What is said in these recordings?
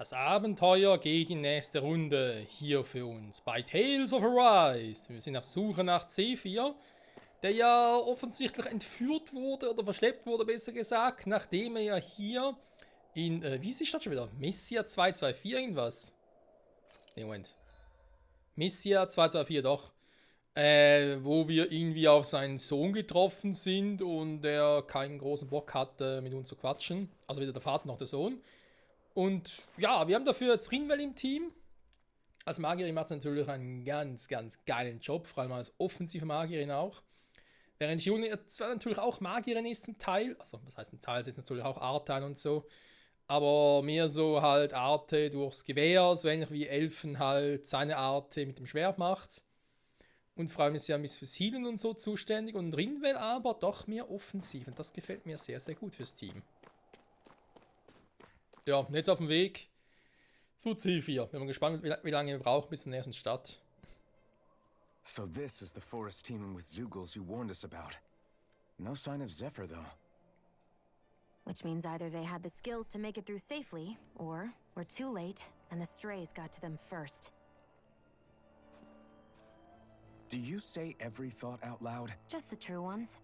Das Abenteuer geht in nächste Runde hier für uns bei Tales of Arise. Wir sind auf der Suche nach C4, der ja offensichtlich entführt wurde oder verschleppt wurde, besser gesagt, nachdem er ja hier in, wie ist die Stadt schon wieder? Messia 224 irgendwas? Ne, Moment. Messia 224, doch. Wo wir irgendwie auf seinen Sohn getroffen sind und er keinen großen Bock hat, mit uns zu quatschen. Also weder der Vater noch der Sohn. Und ja, wir haben dafür jetzt Rinwell im Team. Als Magierin macht es natürlich einen ganz, ganz geilen Job, vor allem als offensive Magierin auch. Während Juni zwar natürlich auch Magierin ist zum Teil, also was heißt ein Teil, sind natürlich auch Artan und so, aber mehr so halt Arte durchs Gewehr, so ähnlich wie Elfen halt seine Arte mit dem Schwert macht. Und vor allem ist ja Miss fürs Healen und so zuständig und Rinwell aber doch mehr offensiv und das gefällt mir sehr, sehr gut fürs Team. Ja, jetzt auf dem Weg zu C4. Wir sind gespannt, wie lange wir brauchen bis zur nächsten Stadt. So this is the forest teeming with Zeugles you warned us about. No sign of Zephyr, though. Which means either they had the skills to make it through safely, or we're too late, and the strays got to them first. Do you say every thought out loud? Just the true ones.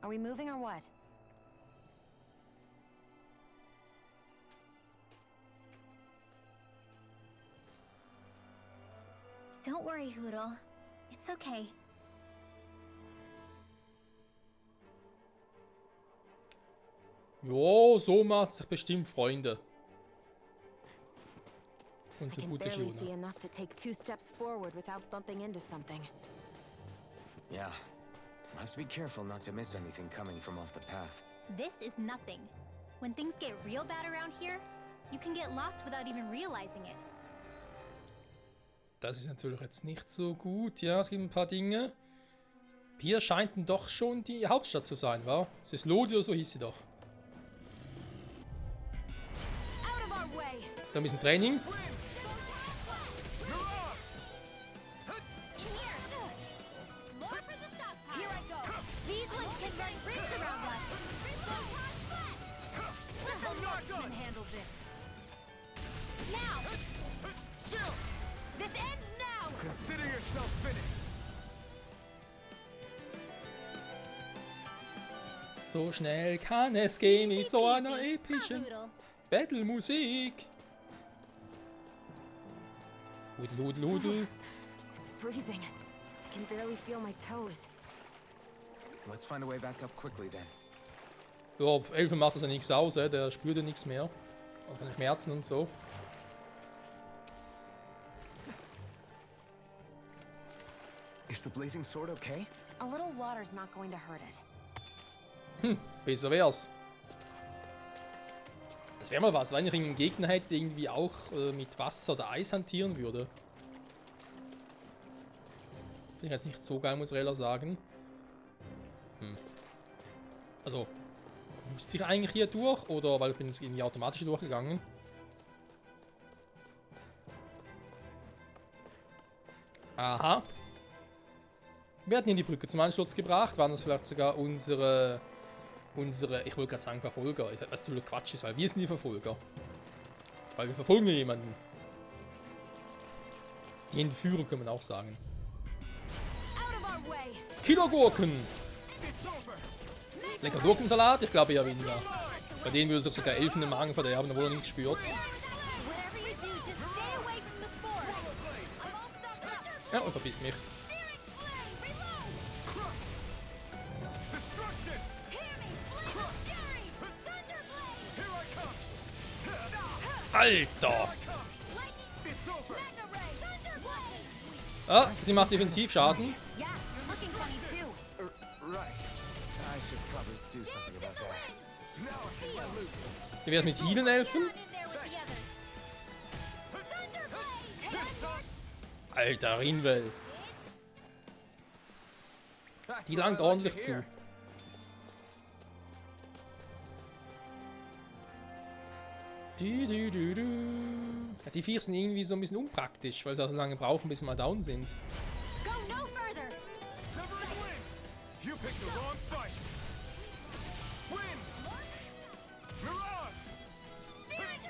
Are we moving or what? Don't worry, Hoodle. It's okay. Jo, so macht sich bestimmt Freunde. I Unsere can gute barely see Fiona. enough to take 2 steps forward without bumping into something. Yeah. I'll have to be careful not to miss anything coming from off the path. This is nothing. When things get real bad around here, you can get lost without even realizing it. Das ist natürlich jetzt nicht so gut. Ja, es gibt ein paar Dinge. Hier scheint doch schon die Hauptstadt zu sein, wa? Es ist Lodi oder so hieß sie doch. Out of our way! So ein bisschen Training. More for the stockpile. Here I go. These ones can run rings around us. Can handle this. Now! This ends now! Consider yourself finished. So schnell kann es gehen mit so einer Easy, epischen Hoodle. Battle-Musik. Hudel, hudel, hudel. It's freezing. I can barely feel my toes. Let's find a way back up quickly then. Ja, Elfen macht das ja nichts aus, der spürt ja nichts mehr. Also keine Schmerzen und so. Is the blazing sword okay? A little water's not going to hurt it. Besser wär's. Das wäre mal was, wenn ich einen Gegner hätte, der irgendwie auch mit Wasser oder Eis hantieren würde. Finde ich jetzt nicht so geil, muss ich ehrlich sagen. Also, müsste ich eigentlich hier durch? Oder, weil ich bin jetzt irgendwie automatisch durchgegangen. Aha. Wir hatten hier die Brücke zum Ansturz gebracht. Waren das vielleicht sogar unsere, ich wollte gerade sagen Verfolger. Was natürlich Quatsch ist, weil wir sind die Verfolger. Weil wir verfolgen jemanden. Die Entführer können wir auch sagen. Out of our way! Killergurken! Lecker Gurkensalat? Ich glaube eher weniger. Bei denen würde sich sogar Elfen im Magen verderben, obwohl er nicht spürt. Whatever you do, just stay away from the forest. I'm all stocked up. Ja, und verpiss mich. Searing flame, reload. Hear me, flame of fury, thunderblade. Alter! Lightning, mega ray, thunderblade. Ah, sie macht definitiv Schaden. Yeah, you're looking funny too. Right. I should probably do something about that. Wie wär's mit Healen Elfen? Not in there with the others. Thunderblade. Alter, Rinwell. Die langt ordentlich zu. Ja, die vier sind irgendwie so ein bisschen unpraktisch, weil sie auch so lange brauchen, bis sie mal down sind. Go no further. Severing wind! You picked the wrong fight! Wind! Mirage! Searing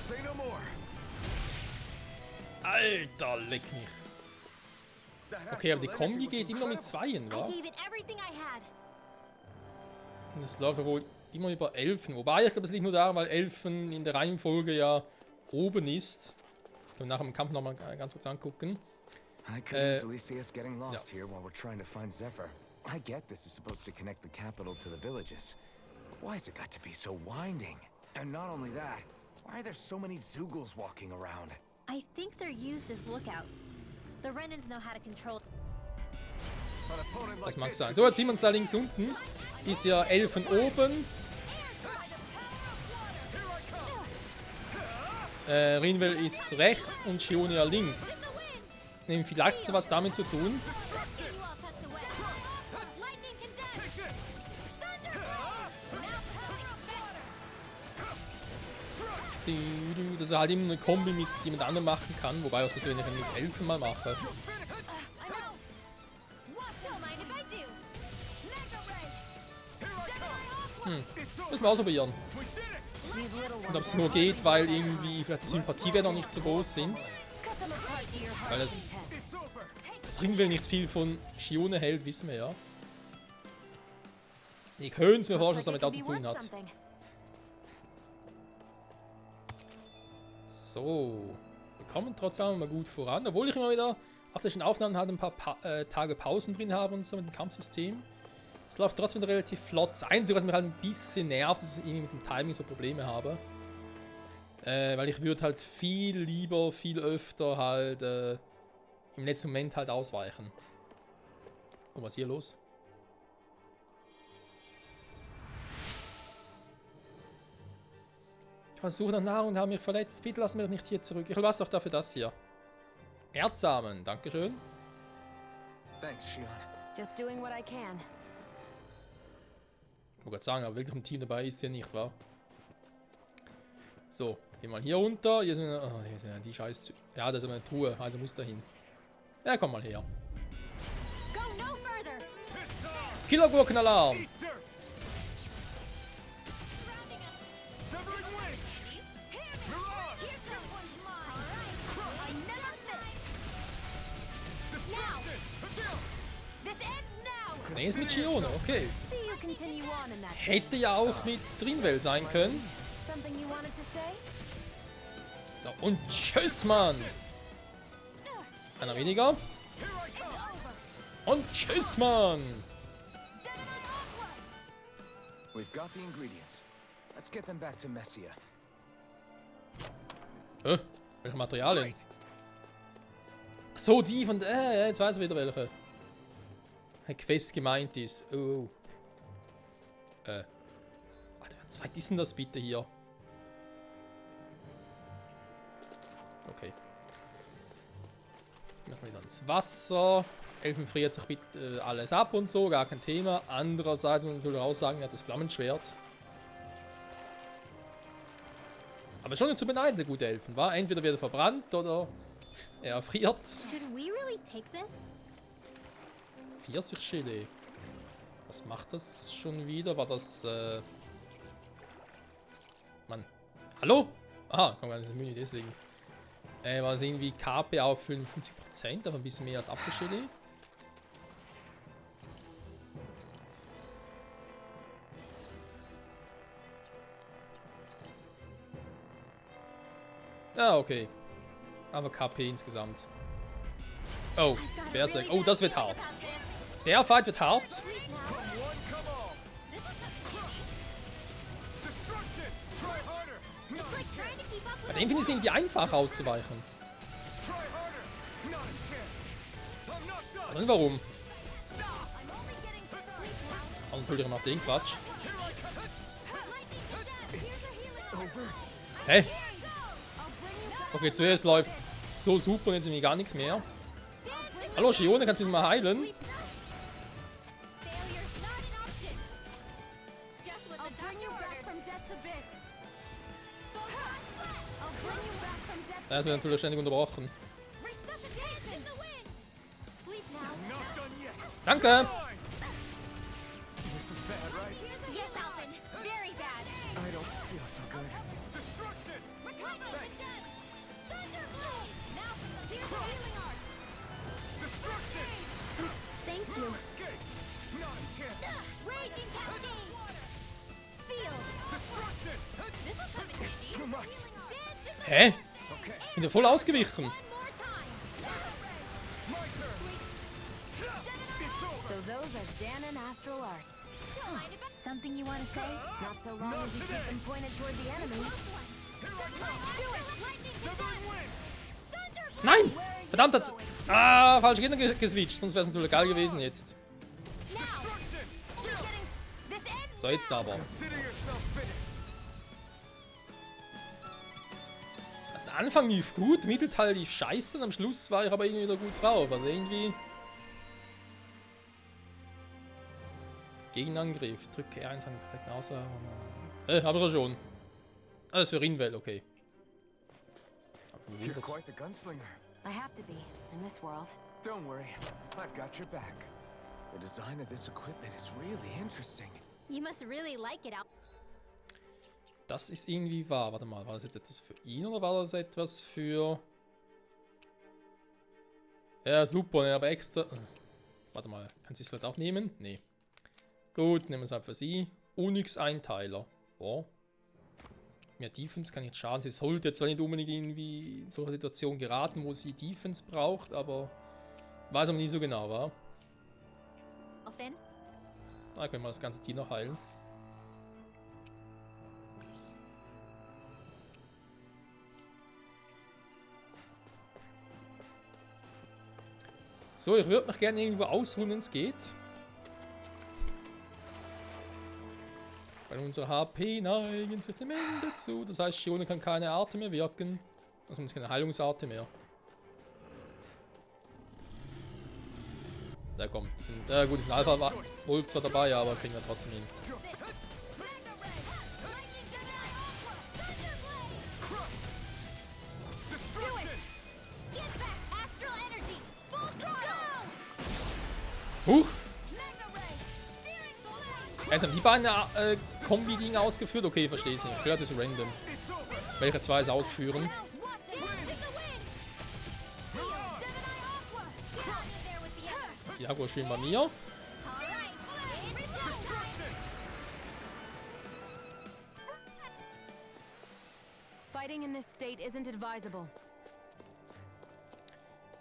Say no more. Alter, leck mich. Okay, aber die Kombi geht immer mit Zweien, I wa? gave it everything I had. Und das läuft ja wohl immer über Elfen. Wobei, ich glaube, es liegt nur daran, weil Elfen in der Reihenfolge ja oben ist. Ich kann nachher im Kampf nochmal ganz kurz angucken. I could easily see us getting lost here while we're trying to find Zephyr. I get this is supposed to connect the capital to the villages. But why's it got to be so winding? And not only that, why are there so many Zeugles walking around? I think they're used as lookouts. The Renans know how to control. An opponent Das like mag this sein. should So, jetzt sieht man es da links unten. Ist ja Elfen oben. Rinwell ist rechts und Shionia links. Vielleicht hat es was damit zu tun. Dass er halt immer eine Kombi mit jemand anderem machen kann. Wobei, was passiert, wenn ich ihn mit Elfen mal mache? Müssen wir ausprobieren. Und ob es nur geht, weil irgendwie vielleicht die Sympathiewerte noch nicht so groß sind. Weil das Ringwell nicht viel von Shione hält, wissen wir ja. Ich könnte es mir vorstellen, dass damit auch zu tun hat. So. Wir kommen trotzdem mal gut voran. Obwohl ich immer wieder auf zwischen Aufnahmen halt ein paar Tage Pausen drin habe und so mit dem Kampfsystem. Es läuft trotzdem relativ flott. Das Einzige, was mich halt ein bisschen nervt, ist, dass ich irgendwie mit dem Timing so Probleme habe. Weil ich würde halt viel lieber, viel öfter halt im letzten Moment halt ausweichen. Und was ist hier los? Ich versuche nach Nahrung und habe mich verletzt. Bitte lass mich doch nicht hier zurück. Ich lasse doch dafür das hier. Erzsamen, dankeschön. Thanks, Shion. Just doing what I can. Ich wollte gerade sagen, aber wirklich ein Team dabei ist ja nicht, wahr? So, gehen wir mal hier runter. Hier sind, hier sind ja die Scheiß. Ja, da ist eine Truhe, also muss da hin. Ja, komm mal her. Go no further. Killergurkenalarm! Nee, ist mit Shione, okay. See you continue on in that. Hätte ja auch mit Rinwell sein können. Something you wanted to say? Ja, und tschüss, Mann! Einer weniger. Und tschüss, Mann! We've got the ingredients. Let's get them back to Messia. Welche Materialien? Ach so, die von der. Jetzt weiß ich wieder welche. Ein Quest gemeint ist. Oh. Alter, was weit ist denn das bitte hier? Okay. Müssen wir wieder ins Wasser. Elfen friert sich bitte alles ab und so, gar kein Thema. Andererseits muss man natürlich auch sagen, er hat das Flammenschwert. Aber schon nicht zu beneiden, der gute Elfen, war. Entweder wird er verbrannt oder er erfriert. Should we really take this? Pfirsichgelee. Was macht das schon wieder? War das, Mann. Hallo? Aha, komm, das ist eine Menü, deswegen. War das irgendwie KP auf 55%, aber ein bisschen mehr als Apfelgelee. Ah, okay. Aber KP insgesamt. Oh, Berserk. Oh, das wird hart. Der Fight wird hart. Bei dem finde ich es irgendwie einfach auszuweichen. Und warum? Aber natürlich noch den Quatsch. Hä? Okay, zuerst läuft's so super und jetzt irgendwie gar nichts mehr. Hallo Shione, kannst du mich mal heilen? Das wird natürlich ständig unterbrochen. Danke! This is bad, right? Yes, Alvin. Very bad. I don't feel so good. Thank you. Raging Cascade. Seal. This will come in handy. Too much. Hä? Okay. Bin ja voll ausgewichen. One more time. So those are Dan and Astral Arts. Something you want to say? Not so long as you keep them pointed toward the enemy. Nein! Verdammt, das... Ah, falsch Gegner geswitcht, sonst wäre es natürlich geil gewesen jetzt. So, jetzt aber. Consider yourself finished. Also der Anfang lief gut, der Mittelteil lief scheiße und am Schluss war ich aber irgendwie wieder gut drauf. Also irgendwie... Gegenangriff, drücke R1 an perfekten Auswahl. Hab ich ja schon. Alles für Rinwell, okay. You're quite the gunslinger. I have to be, in this world. Don't worry, I've got your back. The design of this equipment is really interesting. You must really like it, Al. Das ist irgendwie wahr. Warte mal, war das jetzt etwas für ihn oder war das etwas für... Ja, super, ne, aber extra... Warte mal, kann sie es vielleicht auch nehmen? Nee. Gut, nehmen wir es halt für sie. Onyx-Einteiler. Boah. Mehr Defense kann jetzt schaden. Sie sollte jetzt zwar nicht unbedingt irgendwie in so eine Situation geraten, wo sie Defense braucht, aber weiß aber nie so genau, wa? Alvin? Da können wir das ganze Team noch heilen. So, ich würde mich gerne irgendwo ausruhen, wenn es geht. Weil unsere HP neigen sich dem Ende zu. Das heißt, Shione kann keine Arte mehr wirken. Also zumindest keine Heilungsarte mehr. Da kommt. Gut, ist ein Alpha-Wolf zwar dabei, aber kriegen wir trotzdem hin. Huch! Jetzt haben die beiden Kombi-Ding ausgeführt? Okay, verstehe ich nicht. Vielleicht ist es random. Welche zwei es ausführen? Diago schön bei mir. Fighting in this state isn't advisable.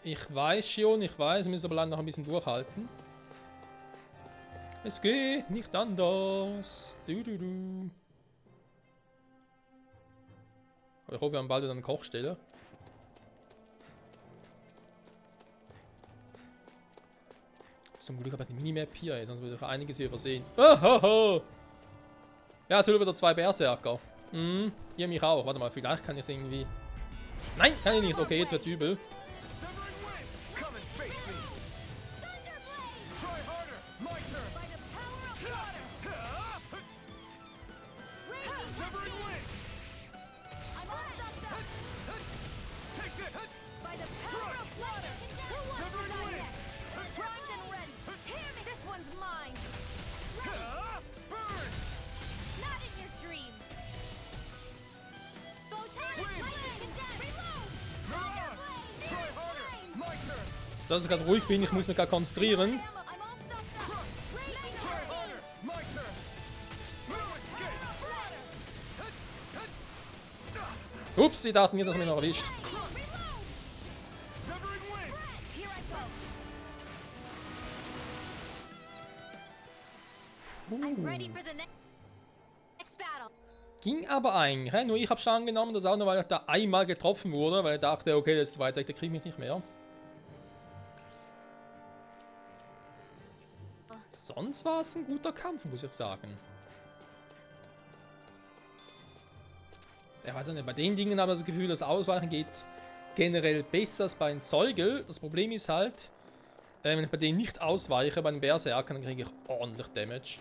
Ich weiß schon, ich weiß. Wir müssen aber leider noch ein bisschen durchhalten. Es geht nicht anders. Aber ich hoffe, wir haben bald wieder eine Kochstelle. Zum Glück habe ich eine Minimap hier, ey, sonst würde ich einiges hier übersehen. Ohoho! Ja, natürlich wieder zwei Berserker. Ihr mich auch. Warte mal, vielleicht kann ich es irgendwie... Nein, kann ich nicht. Okay, jetzt wird's übel. Dass ich gerade ruhig bin, ich muss mich gerade konzentrieren. Ups, die dachten mir, dass er mich noch erwischt. Ging aber eigentlich, nur ich habe Schaden genommen, das auch nur, weil ich da einmal getroffen wurde, weil ich dachte, okay, das ist weiter, der kriegt mich nicht mehr. Sonst war es ein guter Kampf, muss ich sagen. Ich weiß nicht, bei den Dingen habe ich das Gefühl, das Ausweichen geht generell besser als bei den Zeugel. Das Problem ist halt, wenn ich bei denen nicht ausweiche, bei den Berserkern, dann kriege ich ordentlich Damage.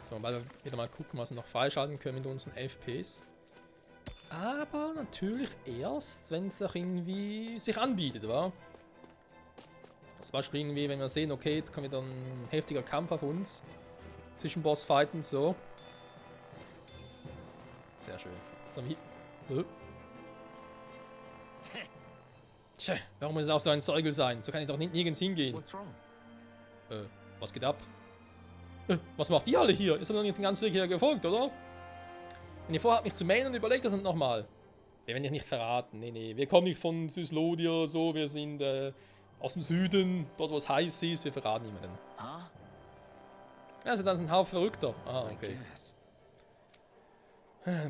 So, weil wir wieder mal gucken, was wir noch freischalten können mit unseren FPS. Aber natürlich erst, wenn es auch irgendwie sich anbietet, wa? Zum Beispiel irgendwie, wenn wir sehen, okay, jetzt kommt wieder ein heftiger Kampf auf uns. Zwischen Bossfighten, so. Sehr schön. Tja, warum muss es auch so ein Zeugel sein? So kann ich doch nirgends hingehen. What's wrong? Was geht ab? Was macht ihr alle hier? Ihr seid doch nicht den ganzen Weg hier gefolgt, oder? Wenn ihr vorhabt, mich zu melden, und überlegt das nochmal. Wir werden dich nicht verraten. Nee. Wir kommen nicht von Süßlodia, so. Wir sind aus dem Süden, dort wo es heiß ist. Wir verraten niemanden. Huh? Ja, sind dann ein Haufen Verrückter. Ah, okay.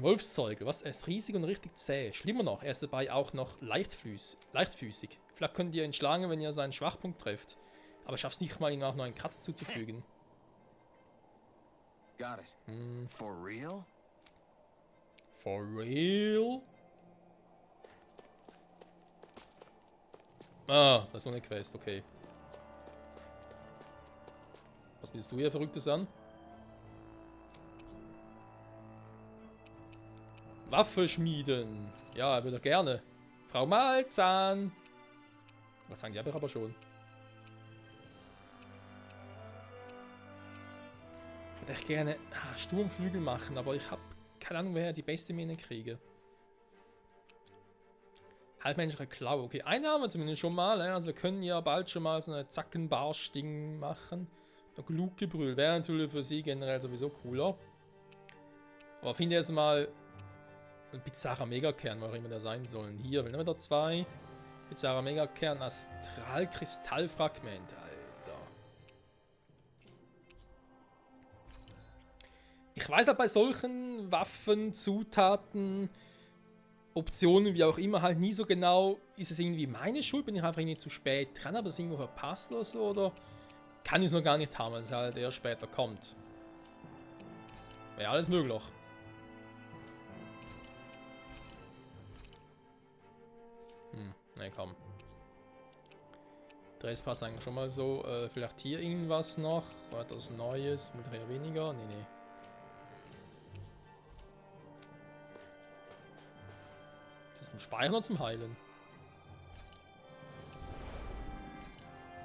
Wolfszeugel, was? Er ist riesig und richtig zäh. Schlimmer noch, er ist dabei auch noch leichtfüßig. Vielleicht könnt ihr ihn schlagen, wenn ihr seinen Schwachpunkt trefft. Aber schaff's nicht mal, ihm auch noch einen Kratz zuzufügen. Got it. For real? For real? Ah, das ist noch eine Quest, okay. Was willst du hier Verrücktes an? Waffe schmieden. Ja, er würde gerne. Frau Malzahn. Was sagen die aber schon? Ich würde echt gerne Sturmflügel machen, aber ich habe keine Ahnung, wer die beste Mähne kriege. Halbmenschliche Klaue. Okay, eine haben wir zumindest schon mal. Also wir können ja bald schon mal so eine Zackenbarsch-Ding machen. Der Glutgebrüll wäre natürlich für sie generell sowieso cooler. Aber finde jetzt mal ein bizarrer Megakern, wo auch immer der sein sollen. Hier, wir nehmen da 2. Bizarrer Megakern, Astralkristallfragment, Alter. Ich weiß halt bei solchen Waffen, Zutaten, Optionen, wie auch immer, halt nie so genau, ist es irgendwie meine Schuld, bin ich einfach irgendwie zu spät dran, aber es irgendwo verpasst oder so, oder kann ich es noch gar nicht haben, weil es halt erst später kommt. Wäre alles möglich. Ne, komm. Dress passt eigentlich schon mal so. Vielleicht hier irgendwas noch. Etwas Neues. Mit eher weniger. Nee. Das ist ein Speichern oder zum Heilen?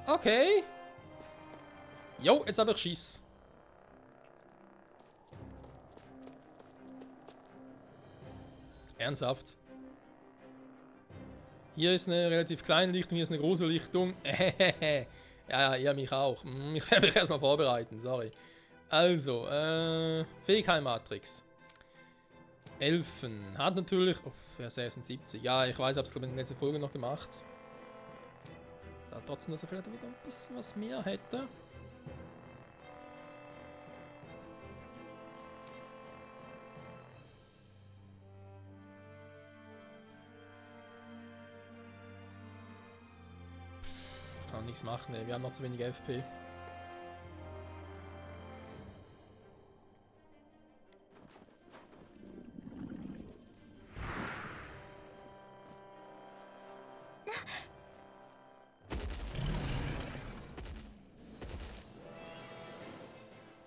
Okay. Jo, jetzt habe ich Schiss. Ernsthaft? Hier ist eine relativ kleine Lichtung, hier ist eine große Lichtung. Ja, ihr mich auch. Ich werde mich erstmal vorbereiten, sorry. Also, Fähigkeit-Matrix. Elfen. Hat natürlich... ja, 76. Ja, ich weiß, ich habe es glaube ich in der letzten Folge noch gemacht. Da trotzdem, dass er vielleicht wieder ein bisschen was mehr hätte. Kann nichts machen, ey. Wir haben noch zu wenig FP.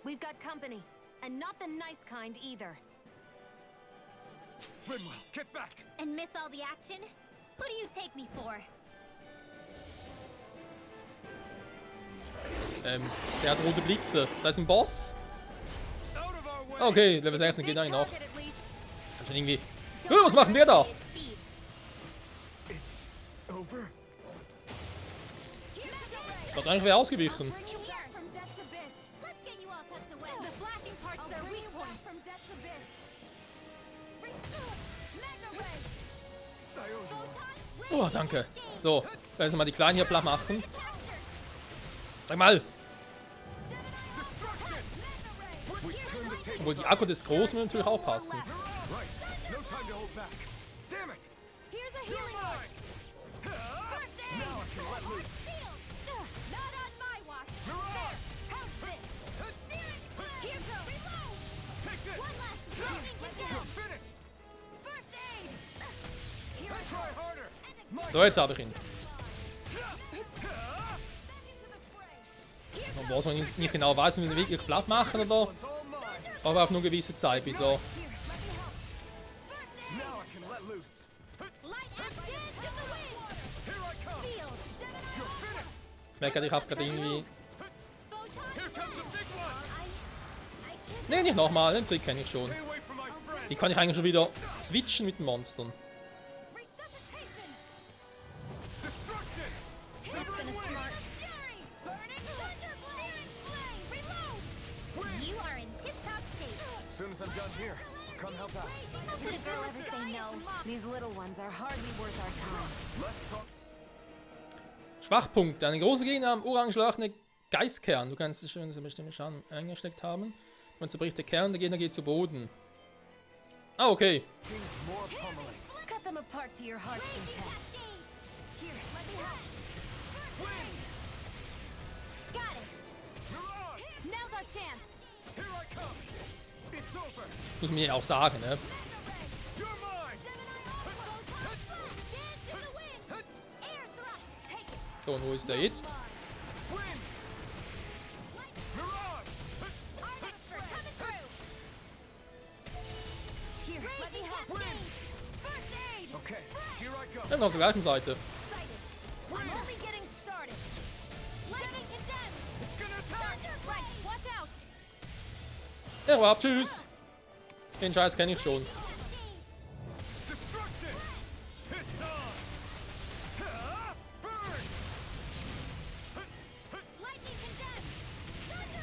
We've got company, and not the nice kind either. Rimwell, get back! And miss all the action? Who do you take me for? Der hat rote Blitze. Da ist ein Boss. Okay, Level 16 geht eigentlich noch. Kann schon irgendwie... was macht denn der da? Hat eigentlich wer ausgewichen. Oh, danke. So, lassen wir mal die Kleinen hier platt machen. Sag mal! Obwohl die Akku des Großen natürlich auch passen. So, jetzt habe ich ihn. Also, was man nicht genau weiß, wie wir ihn wirklich platt machen, oder? Aber auf nur gewisse Zeit, bis er... Now I can let loose. Here I come. You're finished. Ich merke, ich habe gerade irgendwie... Here comes a big one. Ne, nicht nochmal, den Trick kenne ich schon. Stay away from my friend. Die kann ich eigentlich schon wieder switchen mit den Monstern. Destruction. Severing wind. You are in tip-top shape. As soon as I'm done here, I'll come help out. How could a girl ever say no? These little ones are hardly worth our time. Let's talk. Schwachpunkt. Eine große Gegner am orange Geistkern. Du kannst es schon bestimmt schon eingesteckt haben. Man zerbricht der Kern, der Gegner geht zu Boden. Ah, okay. King's more pummeling. Cut them apart to your heart's content. Here, let me help. Got it. Mirage. Now's our chance. Here I come. It's over. Muss man ja auch sagen, ne? You're mine. So, und wo ist der jetzt? Wind. Mirage. Here, let me help. Okay, here I go. Ja, auf der gleichen Seite. I'm only getting started. It's gonna attack. Right, watch out. Ja, überhaupt, tschüss. Den Scheiß kenne ich schon. Destruction. It's on. Burn.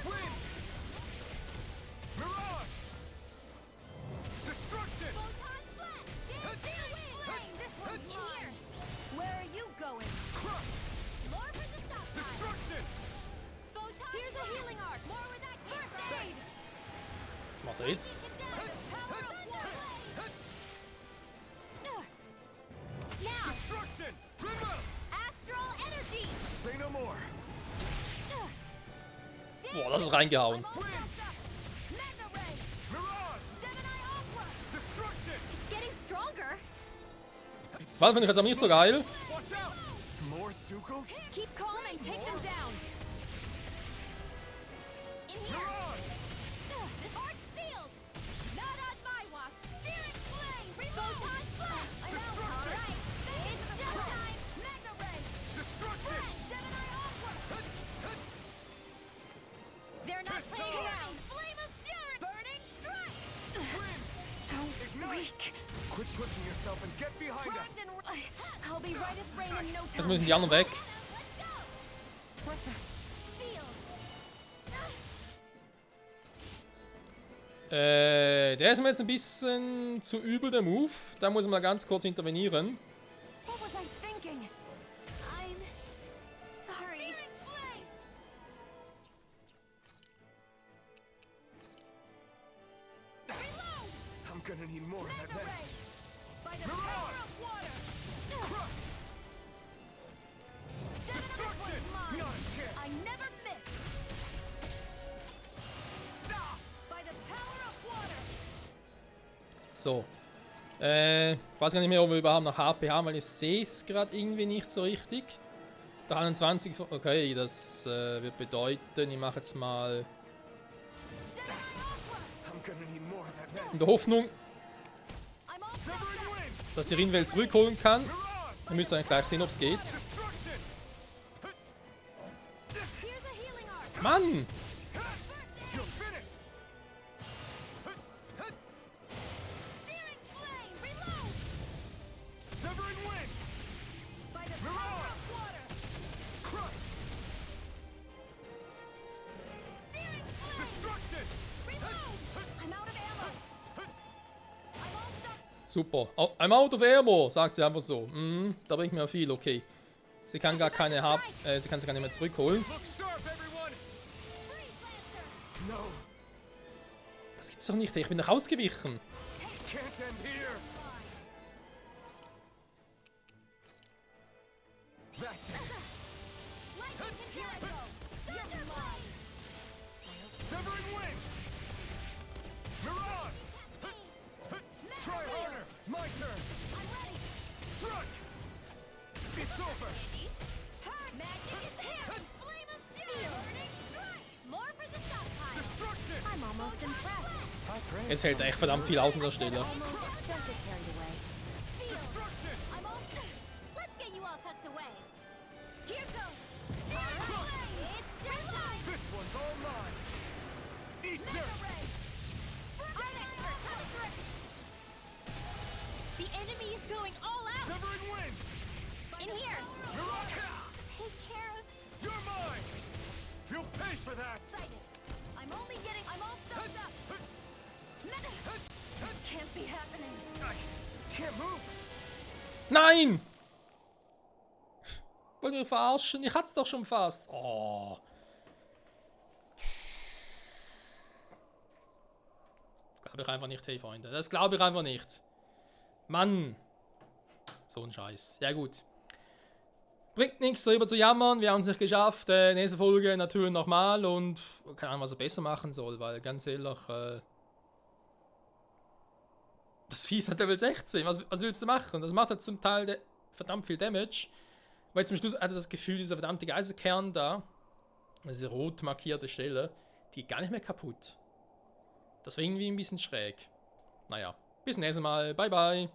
Wind. Mirage. Destruction. Where are you going? Crush. Destruction. Here's a healing arc. More with that first aid. Was macht er jetzt? Now, Destruction. Rimmer. astral energy. Say no more. Boah, das ist reingehauen. Wind. Mega ray. Mirage. Gemini Aqua. Destruction. Getting stronger. Was finde ich jetzt aber nicht so geil. Watch out. More Sukos. Keep calm and take them down. In here. Mirage. Arc sealed. Not on my watch. Searing flame. Reload. Photon blast. I'm out. All right. It's still time. Mega ray. Destruction. Gemini Aqua. They're not playing around. Flame of fury. Burning strike. Wind. So Ignite. weak. Quit pushing yourself and get behind us. Primed and I'll be right as rain in no time. Jetzt müssen die anderen weg. What the? Der ist mir jetzt ein bisschen zu übel, der Move. Da muss man mal ganz kurz intervenieren. What was I thinking? I'm sorry. Searing flame. Reload. I'm gonna need more of that Mega medicine. ray. By the power of water. Crush. Destruction. Mine. Not a chance. I never miss. By the power of water. So. Ich weiß gar nicht mehr, ob wir überhaupt noch HP haben, weil ich sehe es gerade irgendwie nicht so richtig. Der 21, okay, das wird bedeuten, ich mache jetzt mal I'm gonna need more of that medicine. in der Hoffnung, I'm all Severing wind. dass die Rinwelt zurückholen kann. Mirage. Wir müssen dann gleich sehen, ob es geht. Destruction. Here's a healing arc. Mann! You're finished. Searing flame. Reload. Severing wind. By the power of water. Crush. Searing flame. Destruction. Reload. I'm out of ammo. I'm all stuck. Super. Oh, I'm out of ammo, sagt sie einfach so. Da bringt mir viel, okay. Sie kann gar keine sie kann sie gar nicht mehr zurückholen. Look sharp, everyone. No, Das gibt's doch nicht, ich bin doch ausgewichen. can't end here. That Lightning, here I go. You're mine. severing wind. Mirage. Try harder. My turn. I'm ready. Struck. It's over. Magic is here. Flame of fury. Burning strike. More for the stockpile. Destruction. I'm almost impressed. Jetzt hält er echt verdammt viel aus an der Stelle. Don't get carried away. I'm all. Let's get you all tucked away. Here goes. It's deadline. This one's all mine. Eat Mega ray. I'm expert coming through. The enemy is going all out. Severing wind. In here. Take care of. You're mine. You'll pay for that. Excited. I'm all stuffed up. Mega. Can't be happening. I can't move. Nein! Wollt ihr mich verarschen? Ich hat's doch schon fast. Oh. Glaube ich einfach nicht, hey Freunde. Das glaube ich einfach nicht. Mann. So ein Scheiß. Ja gut. Bringt nichts darüber zu jammern. Wir haben es nicht geschafft. Nächste Folge natürlich nochmal und keine Ahnung, was er besser machen soll, weil ganz ehrlich, das Vieh hat Level 16. Was willst du machen? Das macht halt zum Teil verdammt viel Damage. Weil zum Schluss hat er das Gefühl, dieser verdammte Geiselkern da, diese rot markierte Stelle, die geht gar nicht mehr kaputt. Das war irgendwie ein bisschen schräg. Naja, bis nächstes Mal. Bye bye.